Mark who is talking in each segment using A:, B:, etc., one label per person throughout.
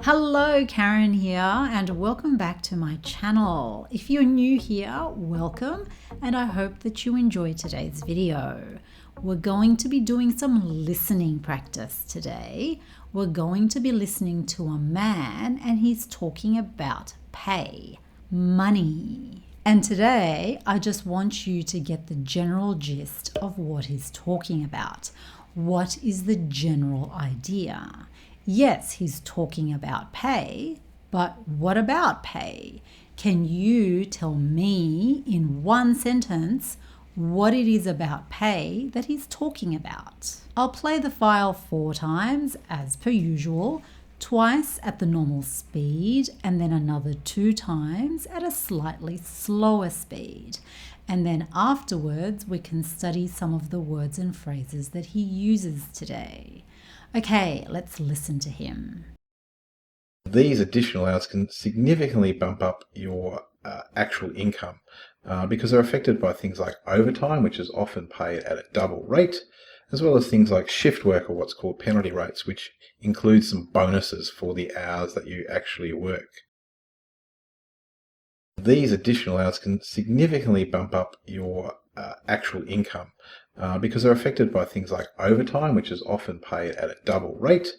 A: Hello, Karen here, and welcome back to my channel. If you're new here, welcome, and I hope that you enjoy today's video. We're going to be doing some listening practice today. We're going to be listening to a man, and he's talking about pay, money. And today, I just want you to get the general gist of what he's talking about. What is the general idea? Yes, he's talking about pay, but what about pay? Can you tell me in one sentence what it is about pay that he's talking about? I'll play the file 4 times as per usual, twice at the normal speed and then another 2 times at a slightly slower speed. And then afterwards we can study some of the words and phrases that he uses today. Okay, let's listen to him.
B: These additional hours can significantly bump up your actual income because they're affected by things like overtime, which is often paid at a double rate, as well as things like shift work or what's called penalty rates, which include some bonuses for the hours that you actually work. These additional hours can significantly bump up your actual income because they're affected by things like overtime, which is often paid at a double rate,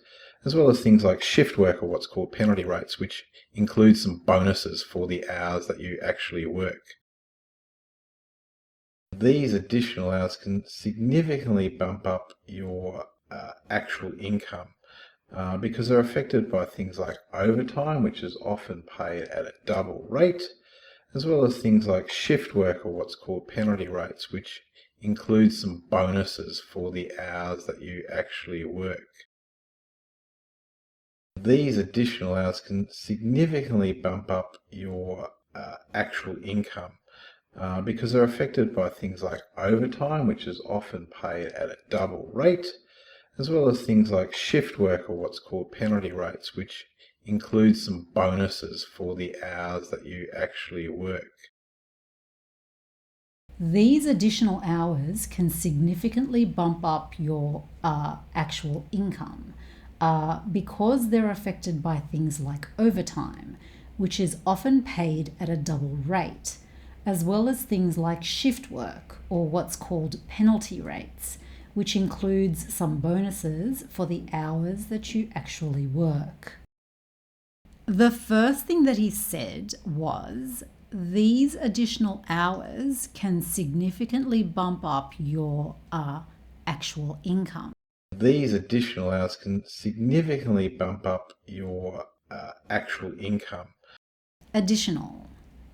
B: as well as things like shift work or what's called penalty rates, which include some bonuses for the hours that you actually work. These additional hours can significantly bump up your actual income because they're affected by things like overtime, which is often paid at a double rate, as well as things like shift work or what's called penalty rates, which includes some bonuses for the hours that you actually work. These additional hours can significantly bump up your actual income because they're affected by things like overtime, which is often paid at a double rate, as well as things like shift work or what's called penalty rates, which includes some bonuses for the hours that you actually work.
A: These additional hours can significantly bump up your actual income because they're affected by things like overtime, which is often paid at a double rate, as well as things like shift work or what's called penalty rates, which includes some bonuses for the hours that you actually work. The first thing that he said was, these additional hours can significantly bump up your actual income.
B: These additional hours can significantly bump up your actual income.
A: Additional.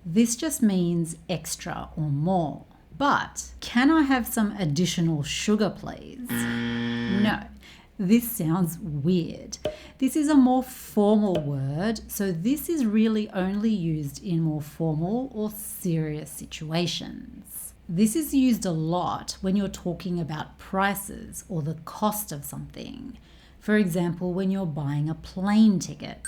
A: This just means extra or more. But can I have some additional sugar, please? No. This sounds weird. This is a more formal word, so this is really only used in more formal or serious situations. This is used a lot when you're talking about prices or the cost of something. For example, when you're buying a plane ticket,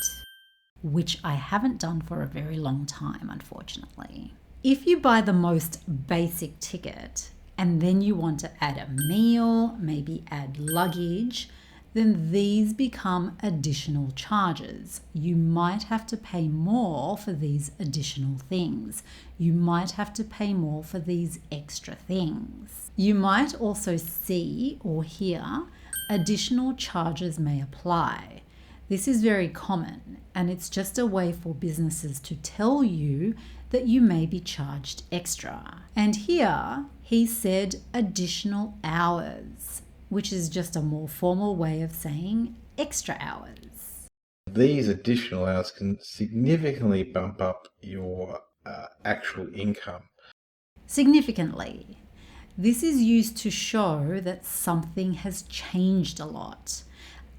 A: which I haven't done for a very long time, unfortunately. If you buy the most basic ticket and then you want to add a meal, maybe add luggage, then these become additional charges. You might have to pay more for these additional things. You might have to pay more for these extra things. You might also see or hear additional charges may apply. This is very common, and it's just a way for businesses to tell you that you may be charged extra. And here he said additional hours, which is just a more formal way of saying extra hours.
B: These additional hours can significantly bump up your actual income.
A: Significantly. This is used to show that something has changed a lot.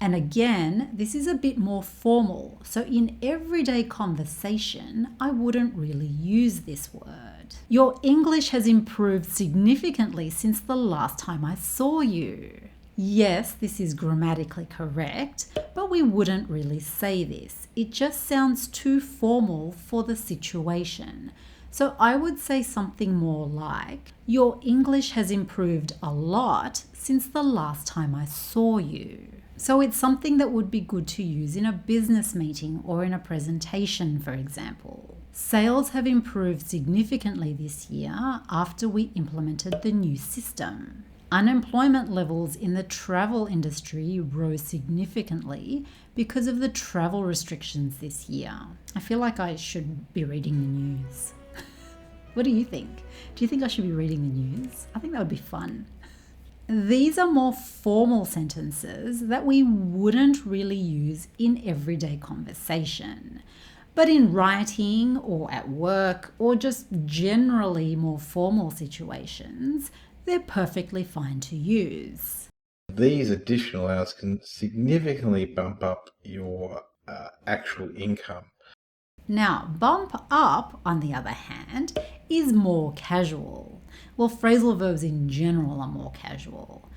A: And again, this is a bit more formal. So in everyday conversation, I wouldn't really use this word. Your English has improved significantly since the last time I saw you. Yes, this is grammatically correct, but we wouldn't really say this. It just sounds too formal for the situation. So I would say something more like, your English has improved a lot since the last time I saw you. So it's something that would be good to use in a business meeting or in a presentation, for example. Sales have improved significantly this year after we implemented the new system. Unemployment levels in the travel industry rose significantly because of the travel restrictions this year. I feel like I should be reading the news. What do you think? Do you think I should be reading the news? I think that would be fun. These are more formal sentences that we wouldn't really use in everyday conversation. But in writing or at work or just generally more formal situations, they're perfectly fine to use.
B: These additional hours can significantly bump up your actual income.
A: Now, bump up, on the other hand, is more casual. Well, phrasal verbs in general are more casual.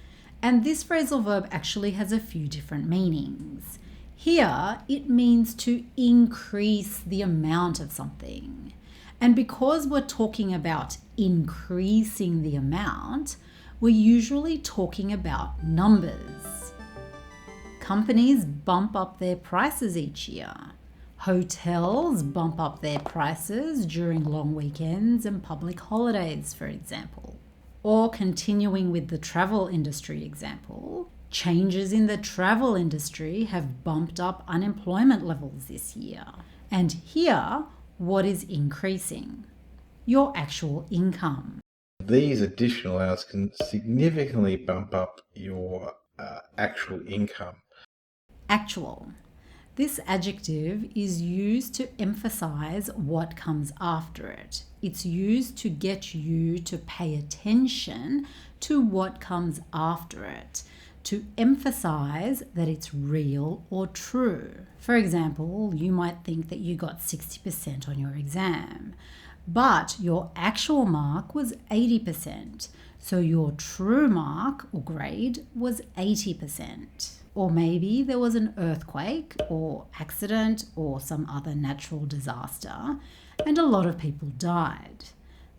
A: And this phrasal verb actually has a few different meanings. Here, it means to increase the amount of something. And because we're talking about increasing the amount, we're usually talking about numbers. Companies bump up their prices each year. Hotels bump up their prices during long weekends and public holidays, for example. Or continuing with the travel industry example, changes in the travel industry have bumped up unemployment levels this year. And here, what is increasing? Your actual income.
B: These additional hours can significantly bump up your actual income.
A: Actual. This adjective is used to emphasize what comes after it. It's used to get you to pay attention to what comes after it, to emphasize that it's real or true. For example, you might think that you got 60% on your exam, but your actual mark was 80%. So your true mark or grade was 80%. Or maybe there was an earthquake or accident or some other natural disaster and a lot of people died.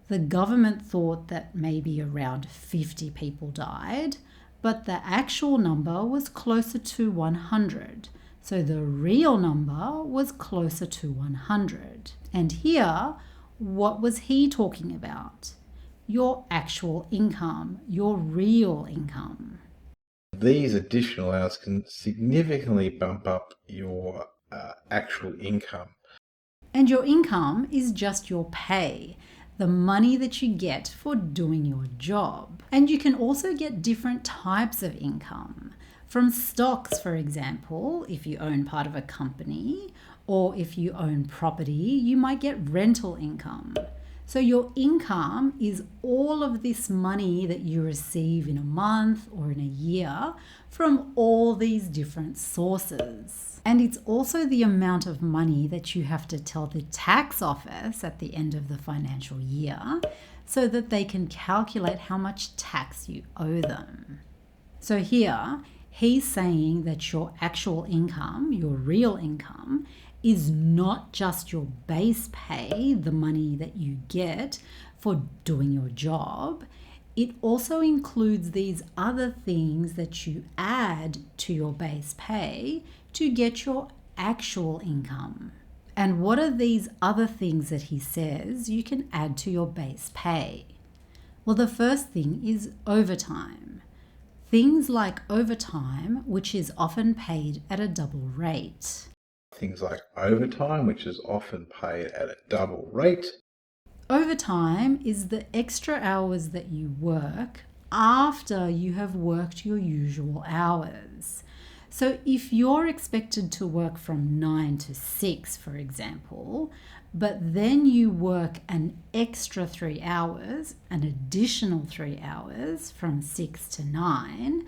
A: The government thought that maybe around 50 people died, but the actual number was closer to 100. So the real number was closer to 100. And here, what was he talking about? Your actual income, your real income.
B: These additional hours can significantly bump up your actual income.
A: And your income is just your pay, the money that you get for doing your job. And you can also get different types of income. From stocks, for example, if you own part of a company, or if you own property, you might get rental income. So your income is all of this money that you receive in a month or in a year from all these different sources. And it's also the amount of money that you have to tell the tax office at the end of the financial year so that they can calculate how much tax you owe them. So here, he's saying that your actual income, your real income, is not just your base pay, the money that you get for doing your job. It also includes these other things that you add to your base pay to get your actual income. And what are these other things that he says you can add to your base pay? Well, the first thing is overtime. Things like overtime, which is often paid at a double rate.
B: Things like overtime, which is often paid at a double rate.
A: Overtime is the extra hours that you work after you have worked your usual hours. So if you're expected to work from 9 to 6, for example, but then you work an extra 3 hours, an additional 3 hours from 6 to 9,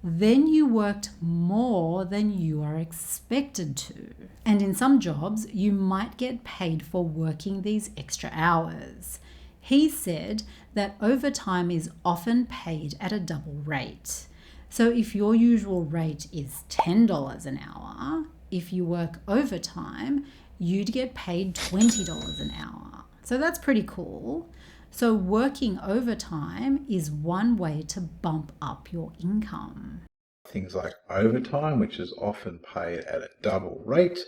A: then you worked more than you are expected to. And in some jobs, you might get paid for working these extra hours. He said that overtime is often paid at a double rate. So if your usual rate is $10 an hour, if you work overtime, you'd get paid $20 an hour. So that's pretty cool. So working overtime is one way to bump up your income.
B: things like overtime, which is often paid at a double rate.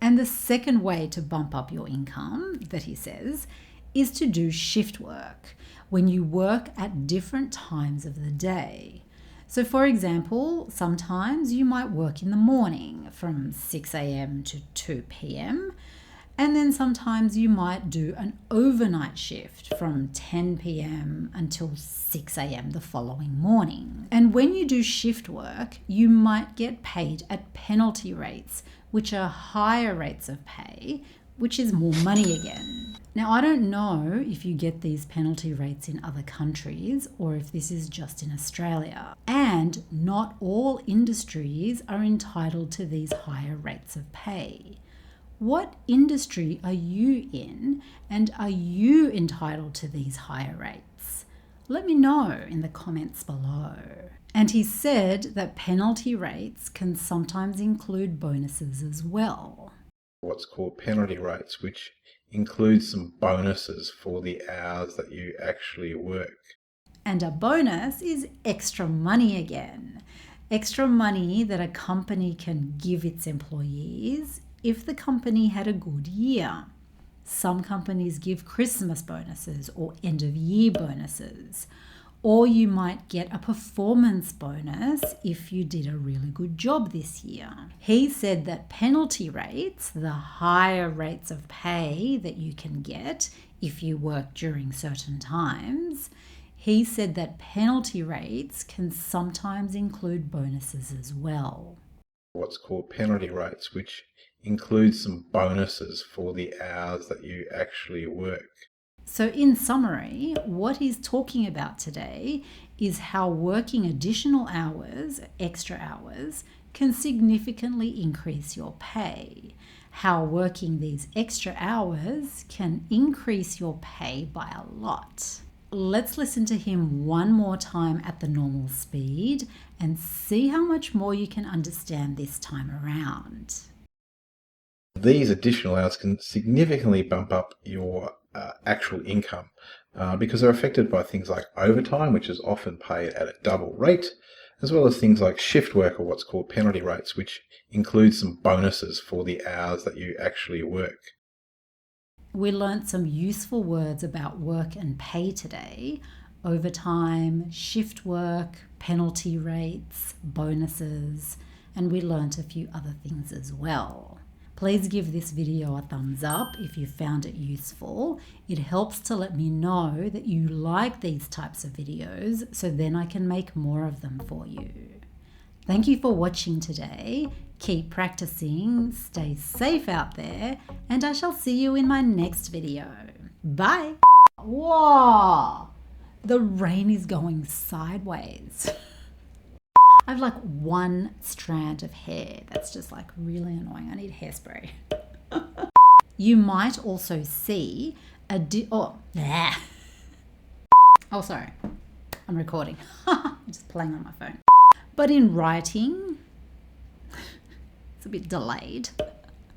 A: And the second way to bump up your income, that he says, is to do shift work, when you work at different times of the day. So for example, sometimes you might work in the morning from 6 a.m. to 2 p.m. And then sometimes you might do an overnight shift from 10 p.m. until 6 a.m. the following morning. And when you do shift work, you might get paid at penalty rates, which are higher rates of pay, which is more money again. Now, I don't know if you get these penalty rates in other countries or if this is just in Australia. And not all industries are entitled to these higher rates of pay. What industry are you in, and are you entitled to these higher rates? Let me know in the comments below. And he said that penalty rates can sometimes include bonuses as well.
B: What's called penalty rates, which includes some bonuses for the hours that you actually work.
A: And a bonus is extra money again. Extra money that a company can give its employees if the company had a good year. Some companies give Christmas bonuses or end of year bonuses. Or you might get a performance bonus if you did a really good job this year. He said that penalty rates, the higher rates of pay that you can get if you work during certain times, he said that penalty rates can sometimes include bonuses as well.
B: What's called penalty rates, which includes some bonuses for the hours that you actually work.
A: So in summary, what he's talking about today is how working additional hours, extra hours, can significantly increase your pay. How working these extra hours can increase your pay by a lot. Let's listen to him one more time at the normal speed and see how much more you can understand this time around.
B: These additional hours can significantly bump up your actual income because they're affected by things like overtime, which is often paid at a double rate, as well as things like shift work or what's called penalty rates, which includes some bonuses for the hours that you actually work.
A: We learnt some useful words about work and pay today: overtime, shift work, penalty rates, bonuses, and we learnt a few other things as well. Please give this video a thumbs up if you found it useful. It helps to let me know that you like these types of videos, so then I can make more of them for you. Thank you for watching today. Keep practicing, stay safe out there, and I shall see you in my next video. Bye! Whoa! The rain is going sideways. I have like one strand of hair that's just like really annoying. I need hairspray. You might also see oh, sorry. I'm recording. I'm just playing on my phone. But in writing, it's a bit delayed.